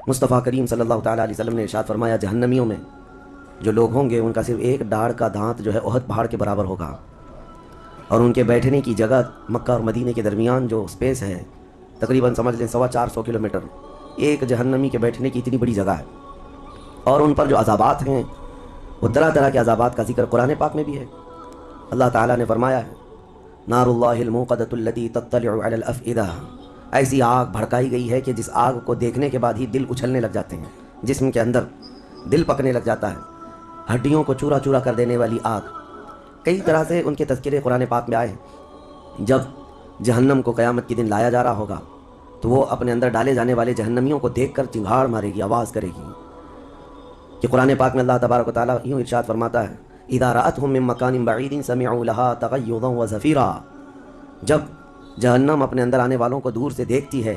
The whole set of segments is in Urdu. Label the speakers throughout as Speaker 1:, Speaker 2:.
Speaker 1: مصطفیٰ کریم صلی اللہ تعالیٰ علیہ وسلم نے ارشاد فرمایا جہنمیوں میں جو لوگ ہوں گے ان کا صرف ایک ڈاڑھ کا دانت جو ہے احد پہاڑ کے برابر ہوگا، اور ان کے بیٹھنے کی جگہ مکہ اور مدینے کے درمیان جو اسپیس ہے تقریباً سمجھ لیں 450 کلومیٹر، ایک جہنمی کے بیٹھنے کی اتنی بڑی جگہ ہے۔ اور ان پر جو عذابات ہیں وہ طرح طرح کے عذابات کا ذکر قرآن پاک میں بھی ہے۔ اللہ تعالیٰ نے فرمایا ہے نار اللہ الموقدۃ التی تطلع علی الافئدہ، ایسی آگ بھڑکائی گئی ہے کہ جس آگ کو دیکھنے کے بعد ہی دل اچھلنے لگ جاتے ہیں، جسم کے اندر دل پکنے لگ جاتا ہے، ہڈیوں کو چورا چورا کر دینے والی آگ۔ کئی طرح سے ان کے تذکرے قرآن پاک میں آئے ہیں۔ جب جہنم کو قیامت کے دن لایا جا رہا ہوگا تو وہ اپنے اندر ڈالے جانے والے جہنمیوں کو دیکھ کر چنگھاڑ مارے گی، آواز کرے گی کہ قرآن پاک میں اللہ تبارک و تعالیٰ یوں ارشاد فرماتا ہے اذا رأتهم من مکان بعید سمعوا لها تغیظا وزفیرا، جب جہنم اپنے اندر آنے والوں کو دور سے دیکھتی ہے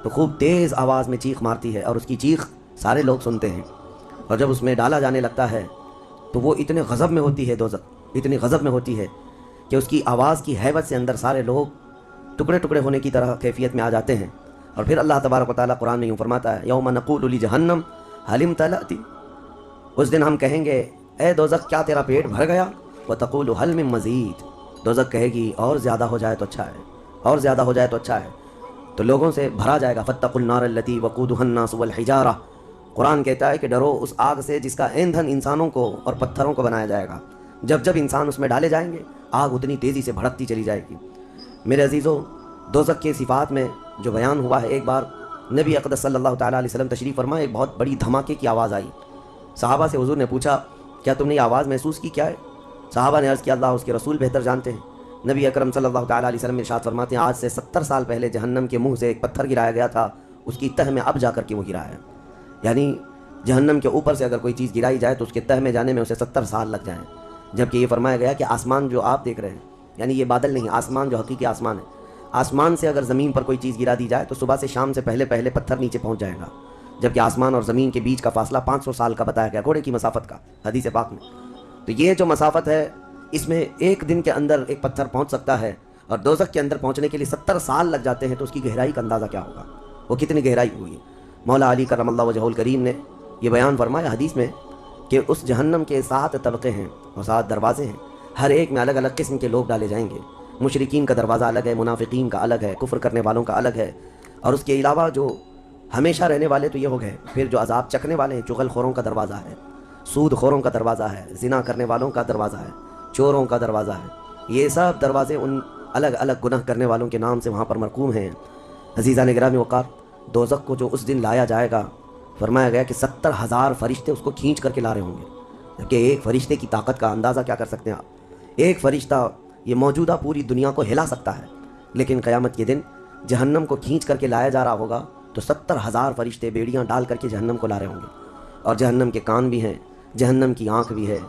Speaker 1: تو خوب تیز آواز میں چیخ مارتی ہے، اور اس کی چیخ سارے لوگ سنتے ہیں، اور جب اس میں ڈالا جانے لگتا ہے تو وہ اتنے غضب میں ہوتی ہے، دوزخ اتنی غضب میں ہوتی ہے کہ اس کی آواز کی ہیبت سے اندر سارے لوگ ٹکڑے ٹکڑے ہونے کی طرح کیفیت میں آ جاتے ہیں۔ اور پھر اللہ تبارک و تعالیٰ قرآن میں یوں فرماتا ہے یوم نقول لجہنم هل امتلأت، اس دن ہم کہیں گے اے دوزخ کیا تیرا پیٹ بھر گیا، وتقول هل من مزید، دوزخ کہے گی اور زیادہ ہو جائے تو اچھا ہے، اور زیادہ ہو جائے تو اچھا ہے، تو لوگوں سے بھرا جائے گا فاتقوا النار التی وقودها الناس والحجارہ۔ قرآن کہتا ہے کہ ڈرو اس آگ سے جس کا ایندھن انسانوں کو اور پتھروں کو بنایا جائے گا۔ جب جب انسان اس میں ڈالے جائیں گے آگ اتنی تیزی سے بھڑکتی چلی جائے گی۔ میرے عزیزو، دوزخ کے صفات میں جو بیان ہوا ہے، ایک بار نبی اقدس صلی اللہ تعالیٰ علیہ وسلم تشریف فرمائے، ایک بہت بڑی دھماکے کی آواز آئی۔ صحابہ سے حضور نے پوچھا کیا تم نے یہ آواز محسوس کی، کیا ہے؟ صحابہ نے عرض کیا اللہ اس کے رسول بہتر جانتے ہیں۔ نبی اکرم صلی اللہ تعالیٰ علیہ وسلم ارشاد فرماتے ہیں آج سے 70 سال پہلے جہنم کے منہ سے ایک پتھر گرایا گیا تھا، اس کی تہ میں اب جا کر کے وہ گرا ہے۔ یعنی جہنم کے اوپر سے اگر کوئی چیز گرائی جائے تو اس کے تہ میں جانے میں اسے 70 سال لگ جائیں، جبکہ یہ فرمایا گیا کہ آسمان جو آپ دیکھ رہے ہیں، یعنی یہ بادل نہیں، آسمان جو حقیقی آسمان ہے، آسمان سے اگر زمین پر کوئی چیز گرا دی جائے تو صبح سے شام سے پہلے پہلے پتھر نیچے پہنچ جائے گا، جبکہ آسمان اور زمین کے بیچ کا فاصلہ 500 سال کا بتایا گیا، گھوڑے کی مسافت کا حدیث پاک میں۔ تو یہ جو مسافت ہے اس میں ایک دن کے اندر ایک پتھر پہنچ سکتا ہے، اور دوزخ کے اندر پہنچنے کے لیے 70 سال لگ جاتے ہیں، تو اس کی گہرائی کا اندازہ کیا ہوگا، وہ کتنی گہرائی ہوئی۔ مولا علی کرم اللہ وجہہ الکریم نے یہ بیان فرمایا حدیث میں کہ اس جہنم کے 7 طبقے ہیں اور 7 دروازے ہیں، ہر ایک میں الگ الگ قسم کے لوگ ڈالے جائیں گے۔ مشرکین کا دروازہ الگ ہے، منافقین کا الگ ہے، کفر کرنے والوں کا الگ ہے، اور اس کے علاوہ جو ہمیشہ رہنے والے تو یہ ہو گئے، پھر جو عذاب چکھنے والے ہیں چغل خوروں کا دروازہ ہے، سود خوروں کا دروازہ ہے، زنا کرنے والوں کا دروازہ ہے، چوروں کا دروازہ ہے۔ یہ سب دروازے ان الگ الگ گناہ کرنے والوں کے نام سے وہاں پر مرقوم ہیں۔ عزیزان گرامی وقار، دوزخ کو جو اس دن لایا جائے گا، فرمایا گیا کہ 70,000 فرشتے اس کو کھینچ کر کے لا رہے ہوں گے، جبکہ ایک فرشتے کی طاقت کا اندازہ کیا کر سکتے ہیں آپ؟ ایک فرشتہ یہ موجودہ پوری دنیا کو ہلا سکتا ہے، لیکن قیامت کے دن جہنم کو کھینچ کر کے لایا جا رہا ہوگا تو 70,000 فرشتے بیڑیاں ڈال کر کے جہنم کو لا رہے ہوں گے، اور جہنم کے کان بھی ہیں، جہنم کی آنکھ بھی ہے،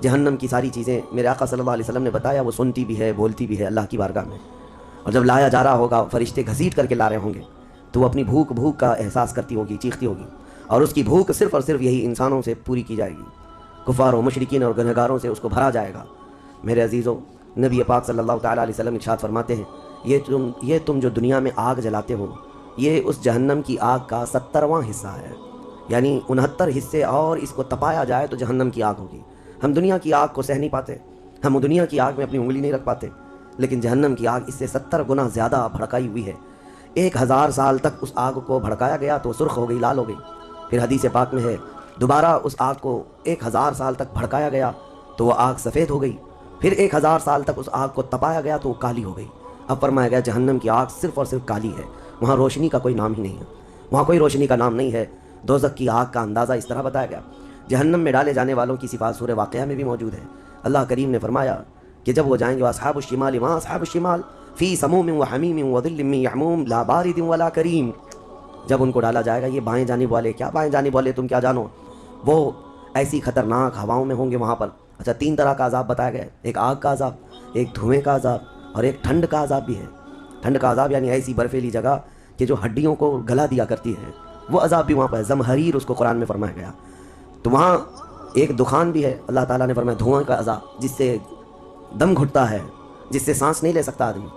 Speaker 1: جہنم کی ساری چیزیں میرے آقا صلی اللہ علیہ وسلم نے بتایا وہ سنتی بھی ہے، بولتی بھی ہے اللہ کی بارگاہ میں۔ اور جب لایا جا رہا ہوگا فرشتے گھسیٹ کر کے لا رہے ہوں گے تو وہ اپنی بھوک کا احساس کرتی ہوگی، چیختی ہوگی، اور اس کی بھوک صرف اور صرف یہی انسانوں سے پوری کی جائے گی، کفار و مشرکین اور گنہگاروں سے اس کو بھرا جائے گا۔ میرے عزیزو، نبی پاک صلی اللہ تعالیٰ علیہ وسلم ارشاد فرماتے ہیں یہ تم جو دنیا میں آگ جلاتے ہو یہ اس جہنم کی آگ کا 70واں حصہ ہے، یعنی 69 حصے اور اس کو تپایا جائے تو جہنم کی آگ ہوگی۔ ہم دنیا کی آگ کو سہ نہیں پاتے، ہم دنیا کی آگ میں اپنی انگلی نہیں رکھ پاتے، لیکن جہنم کی آگ اس سے 70 گنا زیادہ بھڑکائی ہوئی ہے۔ 1000 سال تک اس آگ کو بھڑکایا گیا تو سرخ ہو گئی، لال ہو گئی، پھر حدیث پاک میں ہے دوبارہ اس آگ کو 1000 سال تک بھڑکایا گیا تو وہ آگ سفید ہو گئی، پھر 1000 سال تک اس آگ کو تپایا گیا تو وہ کالی ہو گئی۔ اب فرمایا گیا جہنم کی آگ صرف اور صرف کالی ہے، وہاں روشنی کا کوئی نام ہی نہیں ہے، وہاں کوئی روشنی کا نام نہیں ہے۔ دوزخ کی آگ کا اندازہ اس طرح بتایا گیا۔ جہنم میں ڈالے جانے والوں کی صفات سورہ واقعہ میں بھی موجود ہے۔ اللہ کریم نے فرمایا کہ جب وہ جائیں گے اصحاب الشمال ما اصحاب الشمال فی سموم وحمیم وظل من یحموم لا بارد ولا کریم، جب ان کو ڈالا جائے گا یہ بائیں جانب والے، کیا بائیں جانب والے تم کیا جانو، وہ ایسی خطرناک ہواؤں میں ہوں گے وہاں پر۔ اچھا، 3 طرح کا عذاب بتایا گیا ہے، ایک آگ کا عذاب، ایک دھوئیں کا عذاب، اور ایک ٹھنڈ کا عذاب بھی ہے۔ ٹھنڈ کا عذاب یعنی ایسی برفیلی جگہ کہ جو ہڈیوں کو گلا دیا کرتی ہے، وہ عذاب بھی وہاں پر ہے، زمہریر اس کو قرآن میں فرمایا گیا۔ تو وہاں ایک دخان بھی ہے، اللہ تعالیٰ نے فرمایا دھواں کا عذاب، جس سے دم گھٹتا ہے، جس سے سانس نہیں لے سکتا آدمی۔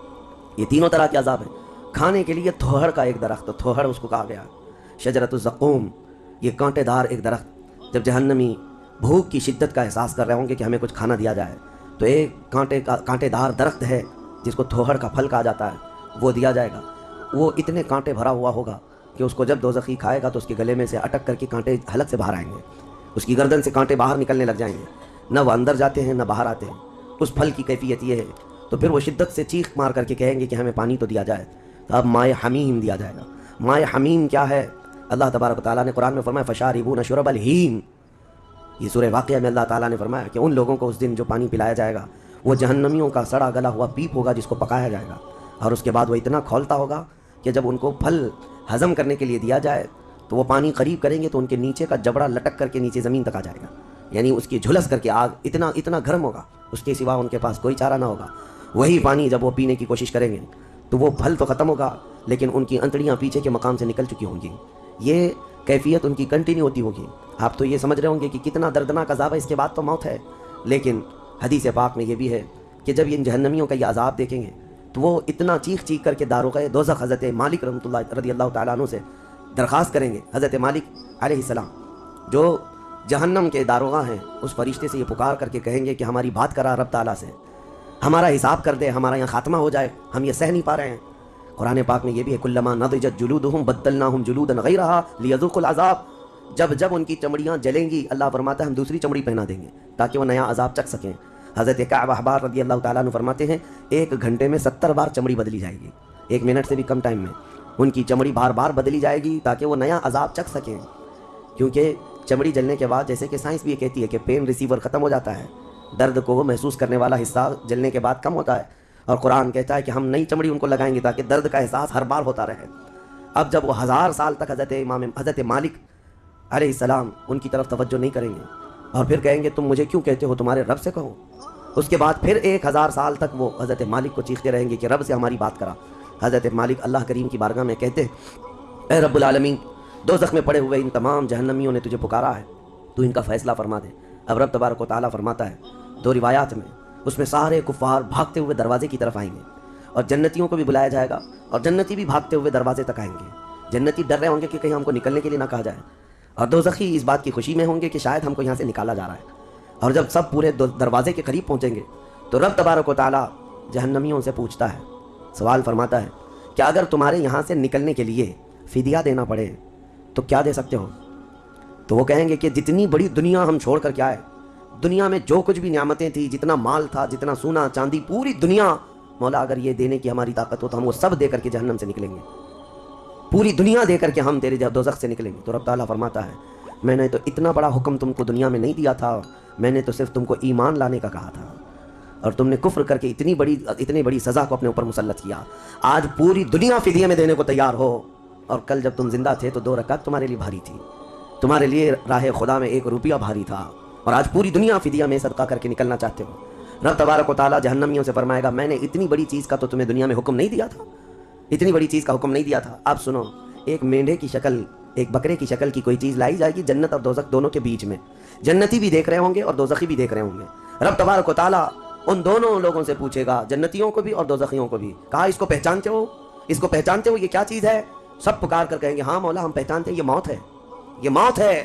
Speaker 1: یہ تینوں طرح کے عذاب ہیں۔ کھانے کے لیے تھوہڑ کا ایک درخت، تھوہڑ اس کو کہا گیا، شجرۃ الزقوم، یہ کانٹے دار ایک درخت، جب جہنمی بھوک کی شدت کا احساس کر رہے ہوں گے کہ ہمیں کچھ کھانا دیا جائے، تو ایک کانٹے دار درخت ہے جس کو تھوہڑ کا پھل کہا جاتا ہے، وہ دیا جائے گا۔ وہ اتنے کانٹے بھرا ہوا ہوگا کہ اس کو جب دوزخی کھائے گا تو اس کے گلے میں سے اٹک کر کے کانٹے حلق سے باہر آئیں گے، اس کی گردن سے کانٹے باہر نکلنے لگ جائیں گے، نہ وہ اندر جاتے ہیں نہ باہر آتے ہیں۔ اس پھل کی کیفیت یہ ہے، تو پھر وہ شدت سے چیخ مار کر کے کہیں گے کہ ہمیں پانی تو دیا جائے، تو اب مائے حمیم دیا جائے گا۔ مائے حمیم کیا ہے؟ اللہ تبارک و تعالیٰ نے قرآن میں فرمایا فشاربون شرب الہیم، یہ سورہ واقعہ میں اللہ تعالیٰ نے فرمایا کہ ان لوگوں کو اس دن جو پانی پلایا جائے گا وہ جہنمیوں کا سڑا گلا ہوا پیپ ہوگا جس کو پکایا جائے گا، اور اس کے بعد وہ اتنا کھولتا ہوگا کہ جب ان کو پھل ہضم کرنے کے لیے دیا جائے تو وہ پانی قریب کریں گے تو ان کے نیچے کا جبڑا لٹک کر کے نیچے زمین تک آ جائے گا، یعنی اس کی جھلس کر کے آگ اتنا گرم ہوگا، اس کے سوا ان کے پاس کوئی چارہ نہ ہوگا۔ وہی پانی جب وہ پینے کی کوشش کریں گے تو وہ پھل تو ختم ہوگا لیکن ان کی انتڑیاں پیچھے کے مقام سے نکل چکی ہوں گی، یہ کیفیت ان کی کنٹینیو ہوتی ہوگی۔ آپ تو یہ سمجھ رہے ہوں گے کہ کتنا دردناک عذاب ہے، اس کے بعد تو موت ہے، لیکن حدیث پاک میں یہ بھی ہے کہ جب ان جہنمیوں کا یہ عذاب دیکھیں گے تو وہ اتنا چیخ کر کے داروغہ دوزخ حضرت مالک رحمۃ اللہ رضی اللہ تعالیٰ عنہ سے درخواست کریں گے۔ حضرت مالک علیہ السلام جو جہنم کے داروغہ ہیں، اس فرشتے سے یہ پکار کر کے کہیں گے کہ ہماری بات کرا رب تعالیٰ سے، ہمارا حساب کر دے، ہمارا یہاں خاتمہ ہو جائے، ہم یہ سہ نہیں پا رہے ہیں۔ قرآن پاک میں یہ بھی ہے کلما نضجت جلودہم بدلناہم جلودا غیرہا لیذوقوا العذاب، جب ان کی چمڑیاں جلیں گی اللہ فرماتا ہے ہم دوسری چمڑی پہنا دیں گے تاکہ وہ نیا عذاب چکھ سکیں۔ حضرت کعب احبار رضی اللہ تعالیٰ عنہ فرماتے ہیں 1 گھنٹے میں 70 بار چمڑی بدلی جائے گی، 1 منٹ سے بھی کم ٹائم میں ان کی چمڑی بار بار بدلی جائے گی تاکہ وہ نیا عذاب چکھ سکیں، کیونکہ چمڑی جلنے کے بعد جیسے کہ سائنس بھی یہ کہتی ہے کہ پین ریسیور ختم ہو جاتا ہے، درد کو وہ محسوس کرنے والا حصہ جلنے کے بعد کم ہوتا ہے، اور قرآن کہتا ہے کہ ہم نئی چمڑی ان کو لگائیں گے تاکہ درد کا احساس ہر بار ہوتا رہے۔ اب جب وہ 1000 سال تک حضرت مالک علیہ السلام ان کی طرف توجہ نہیں کریں گے اور پھر کہیں گے تم مجھے کیوں کہتے ہو، تمہارے رب سے کہو، اس کے بعد پھر 1000 سال تک وہ حضرت مالک کو چیختے رہیں گے کہ رب سے ہماری بات کرا۔ حضرت مالک اللہ کریم کی بارگاہ میں کہتے اے رب العالمین، دوزخ میں پڑے ہوئے ان تمام جہنمیوں نے تجھے پکارا ہے، تو ان کا فیصلہ فرما دے۔ اب رب تبارک و تعالیٰ فرماتا ہے 2 روایات میں، اس میں سارے کفار بھاگتے ہوئے دروازے کی طرف آئیں گے اور جنتیوں کو بھی بلایا جائے گا اور جنتی بھی بھاگتے ہوئے دروازے تک آئیں گے۔ جنتی ڈر رہے ہوں گے کہ کہیں ہم کو نکلنے کے لیے نہ کہا جائے، اور دوزخی اس بات کی خوشی میں ہوں گے کہ شاید ہم کو یہاں سے نکالا جا رہا ہے۔ اور جب سب پورے دروازے کے قریب پہنچیں گے تو رب تبارک و تعالیٰ جہنمیوں سے پوچھتا ہے، سوال فرماتا ہے کہ اگر تمہارے یہاں سے نکلنے کے لیے فدیہ دینا پڑے تو کیا دے سکتے ہو؟ تو وہ کہیں گے کہ جتنی بڑی دنیا ہم چھوڑ کر کے آئے، دنیا میں جو کچھ بھی نعمتیں تھیں، جتنا مال تھا، جتنا سونا چاندی، پوری دنیا، مولا اگر یہ دینے کی ہماری طاقت ہو تو ہم وہ سب دے کر کے جہنم سے نکلیں گے، پوری دنیا دے کر کے ہم تیرے دوزخ سے نکلیں گے۔ تو رب تعالیٰ فرماتا ہے میں نے تو اتنا بڑا حکم تم کو دنیا میں نہیں دیا تھا، میں نے تو صرف تم کو ایمان لانے کا کہا تھا، اور تم نے کفر کر کے اتنی بڑی سزا کو اپنے اوپر مسلط کیا۔ آج پوری دنیا فدیے میں دینے کو تیار ہو، اور کل جب تم زندہ تھے تو 2 رکعت تمہارے لیے بھاری تھی، تمہارے لیے راہ خدا میں 1 روپیہ بھاری تھا، اور آج پوری دنیا فدیہ میں صدقہ کر کے نکلنا چاہتے ہو۔ رب تبارک و تعالیٰ جہنمیوں سے فرمائے گا میں نے اتنی بڑی چیز کا تو تمہیں دنیا میں حکم نہیں دیا تھا، اتنی بڑی چیز کا حکم نہیں دیا تھا۔ اب سنو، ایک مینڈھے کی شکل، ایک بکرے کی شکل کی کوئی چیز لائی جائے گی جنت اور دوزخ دونوں کے بیچ میں، جنتی بھی دیکھ رہے ہوں گے اور دوزخی بھی دیکھ رہے ہوں گے۔ رب تبارک و تعالیٰ ان دونوں لوگوں سے پوچھے گا، جنتیوں کو بھی اور دوزخیوں کو بھی، کہا اس کو پہچانتے ہو، اس کو پہچانتے ہو، یہ کیا چیز ہے؟ سب پکار کر کہیں گے ہاں مولا ہم پہچانتے ہیں، یہ موت ہے، یہ موت ہے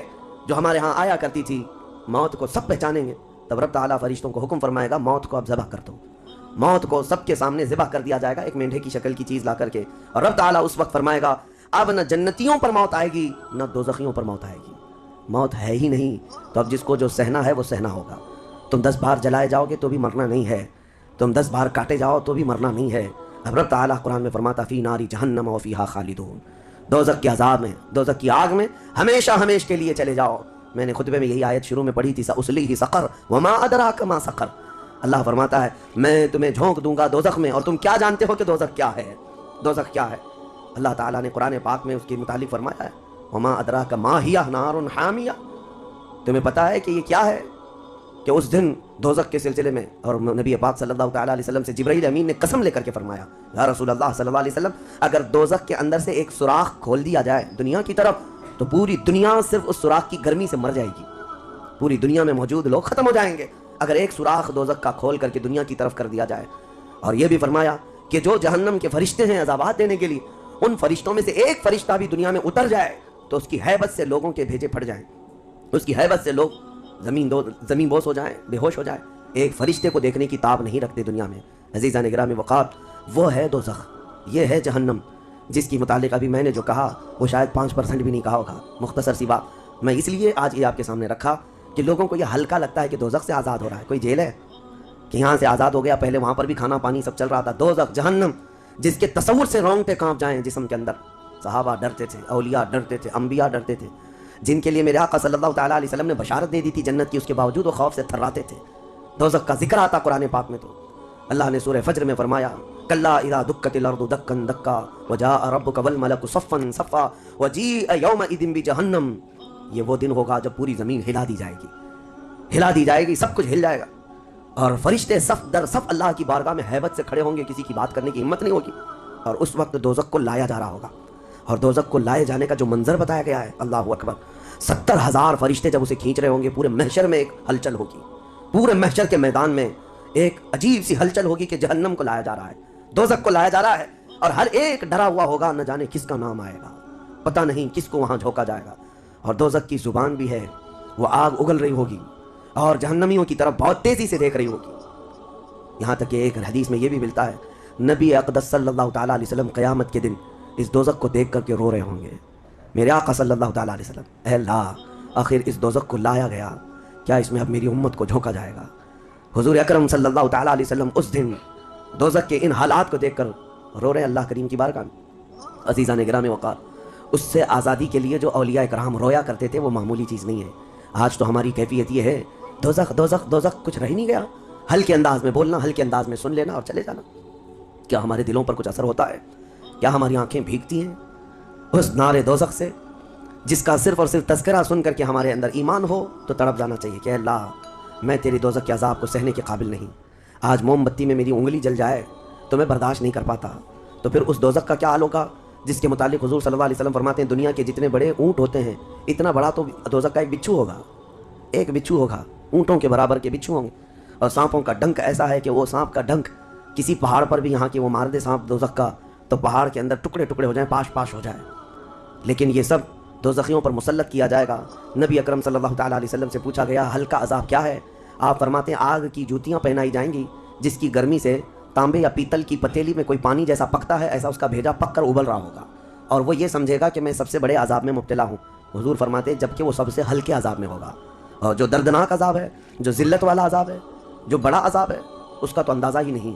Speaker 1: جو ہمارے ہاں آیا کرتی تھی، موت کو سب پہچانیں گے۔ تب رب تعالیٰ فرشتوں کو حکم فرمائے گا موت کو اب ذبح کر دو، موت کو سب کے سامنے ذبح کر دیا جائے گا ایک مینڈھے کی شکل کی چیز لا کر کے، اور رب تعالیٰ اس وقت فرمائے گا اب نہ جنتیوں پر موت آئے گی نہ دوزخیوں پر موت آئے گی، موت ہے ہی نہیں، تو اب جس کو جو سہنا ہے وہ سہنا ہوگا۔ تم 10 بار جلائے جاؤ گے تو بھی مرنا نہیں ہے، تم 10 بار کاٹے جاؤ تو بھی مرنا نہیں ہے۔ اب رب تعالیٰ قرآن میں فرماتا فی ناری جہنم و فیہا خالدون، دوزخ کے عذاب میں، دوزخ کی آگ میں ہمیشہ ہمیش کے لیے چلے جاؤ۔ میں نے خطبے میں یہی آیت شروع میں پڑھی تھی سأصلیہ سقر وما ادراک ما سقر، اللہ فرماتا ہے میں تمہیں جھونک دوں گا دوزخ میں اور تم کیا جانتے ہو کہ دوزخ کیا ہے، دوزخ کیا ہے؟ اللہ تعالیٰ نے قرآن پاک میں اس کے متعلق فرمایا ہے وما ادراک ما ہی نار حامیہ، تمہیں پتا ہے کہ یہ کیا ہے؟ کہ اس دن دوزخ کے سلسلے میں، اور نبی پاک صلی اللہ تعالیٰ علیہ وسلم سے جبرائیل امین نے قسم لے کر کے فرمایا یا رسول اللہ صلی اللہ علیہ وسلم اگر دوزخ کے اندر سے ایک سوراخ کھول دیا جائے دنیا کی طرف تو پوری دنیا صرف اس سوراخ کی گرمی سے مر جائے گی، پوری دنیا میں موجود لوگ ختم ہو جائیں گے اگر ایک سوراخ دوزخ کا کھول کر کے دنیا کی طرف کر دیا جائے۔ اور یہ بھی فرمایا کہ جو جہنم کے فرشتے ہیں عذابات دینے کے لیے، ان فرشتوں میں سے ایک فرشتہ بھی دنیا میں اتر جائے تو اس کی حیبت سے لوگوں کے بھیجے پھٹ جائیں، اس کی حیبت سے لوگ زمین بوس ہو جائیں، بے ہوش ہو جائیں، ایک فرشتے کو دیکھنے کی تاب نہیں رکھتے دنیا میں۔ عزیزان گرامی وقات، وہ ہے دوزخ، یہ ہے جہنم، جس کی متعلق ابھی میں نے جو کہا وہ شاید 5% بھی نہیں کہا ہوگا۔ مختصر سی بات میں اس لیے آج یہ آپ کے سامنے رکھا کہ لوگوں کو یہ ہلکا لگتا ہے کہ دوزخ سے آزاد ہو رہا ہے، کوئی جیل ہے کہ یہاں سے آزاد ہو گیا، پہلے وہاں پر بھی کھانا پانی سب چل رہا تھا۔ دوزخ، جہنم، جس کے تصور سے رونگٹے کانپ جائیں جسم کے اندر۔ صحابہ ڈرتے تھے، اولیاء ڈرتے تھے، انبیاء ڈرتے تھے، جن کے لیے میرے آقا صلی اللہ تعالیٰ علیہ وسلم نے بشارت دے دی تھی جنت کی، اس کے باوجود وہ خوف سے تھراتے تھے۔ دوزخ کا ذکر آتا قرآن پاک میں، تو اللہ نے سورہ فجر میں فرمایا کلا اذا دکت الارض دکا دکا وجاء ربک والملک صفا صفا وجیء یومئذ بجہنم۔ یہ وہ دن ہوگا جب پوری زمین ہلا دی جائے گی، ہلا دی جائے گی، سب کچھ ہل جائے گا، اور فرشتے صف در صف اللہ کی بارگاہ میں ہیبت سے کھڑے ہوں گے، کسی کی بات کرنے کی ہمت نہیں ہوگی، اور اس وقت دوزخ کو لایا جا رہا ہوگا۔ اور دوزخ کو لائے جانے کا جو منظر بتایا گیا ہے، اللہ اکبر، 70,000 فرشتے جب اسے کھینچ رہے ہوں گے، پورے محشر میں ایک ہلچل ہوگی، پورے محشر کے میدان میں ایک عجیب سی ہلچل ہوگی کہ جہنم کو لایا جا رہا ہے، دوزخ کو لایا جا رہا ہے، اور ہر ایک ڈرا ہوا ہوگا، نہ جانے کس کا نام آئے گا، پتہ نہیں کس کو وہاں جھونکا جائے گا۔ اور دوزخ کی زبان بھی ہے، وہ آگ اگل رہی ہوگی اور جہنمیوں کی طرف بہت تیزی سے دیکھ رہی ہوگی۔ یہاں تک کہ ایک حدیث میں یہ بھی ملتا ہے، نبی اقدس صلی اللہ تعالیٰ علیہ وسلم قیامت کے دن اس دوزخ کو دیکھ کر کے رو رہے ہوں گے۔ میرے آقا صلی اللہ تعالیٰ علیہ وسلم، اے اللہ، آخر اس دوزخ کو لایا گیا، کیا اس میں اب میری امت کو جھونکا جائے گا؟ حضور اکرم صلی اللہ تعالیٰ علیہ وسلم اس دن دوزخ کے ان حالات کو دیکھ کر رو رہے اللہ کریم کی بارگاہ میں۔ عزیزان گرامی وقار، اس سے آزادی کے لیے جو اولیاء کرام رویا کرتے تھے وہ معمولی چیز نہیں ہے۔ آج تو ہماری کیفیت یہ ہے، دوزخ دوزخ دوزخ، کچھ رہ نہیں گیا، ہلکے انداز میں بولنا، ہلکے انداز میں سن لینا اور چلے جانا۔ کیا ہمارے دلوں پر کچھ اثر ہوتا ہے؟ کیا ہماری آنکھیں بھیگتی ہیں اس نار دوزخ سے، جس کا صرف اور صرف تذکرہ سن کر کے ہمارے اندر ایمان ہو تو تڑپ جانا چاہیے کہ اللہ، میں تیری دوزخ کے عذاب کو سہنے کے قابل نہیں۔ آج موم بتی میں میری انگلی جل جائے تو میں برداشت نہیں کر پاتا، تو پھر اس دوزخ کا کیا حال ہوگا جس کے متعلق حضور صلی اللہ علیہ وسلم فرماتے ہیں دنیا کے جتنے بڑے اونٹ ہوتے ہیں، اتنا بڑا تو دوزخ کا ایک بچھو ہوگا، ایک بچھو ہوگا، اونٹوں کے برابر کے بچھو ہوں گے۔ اور سانپوں کا ڈنک ایسا ہے کہ وہ سانپ کا ڈنک کسی پہاڑ پر بھی یہاں کی وہ مار دے سانپ دوزخ کا، تو پہاڑ کے اندر ٹکڑے ٹکڑے ہو جائیں، پاش پاش ہو جائے۔ لیکن یہ سب دوزخیوں پر مسلط کیا جائے گا۔ نبی اکرم صلی اللہ تعالیٰ علیہ وسلم سے پوچھا گیا ہلکا عذاب کیا ہے؟ آپ فرماتے ہیں آگ کی جوتیاں پہنائی جائیں گی، جس کی گرمی سے تانبے یا پیتل کی پتیلی میں کوئی پانی جیسا پکتا ہے، ایسا اس کا بھیجا پک کر ابل رہا ہوگا، اور وہ یہ سمجھے گا کہ میں سب سے بڑے عذاب میں مبتلا ہوں۔ حضور فرماتے ہیں جبکہ وہ سب سے ہلکے عذاب میں ہوگا، اور جو دردناک عذاب ہے، جو ذلت والا عذاب ہے، جو بڑا عذاب ہے، اس کا تو اندازہ ہی نہیں۔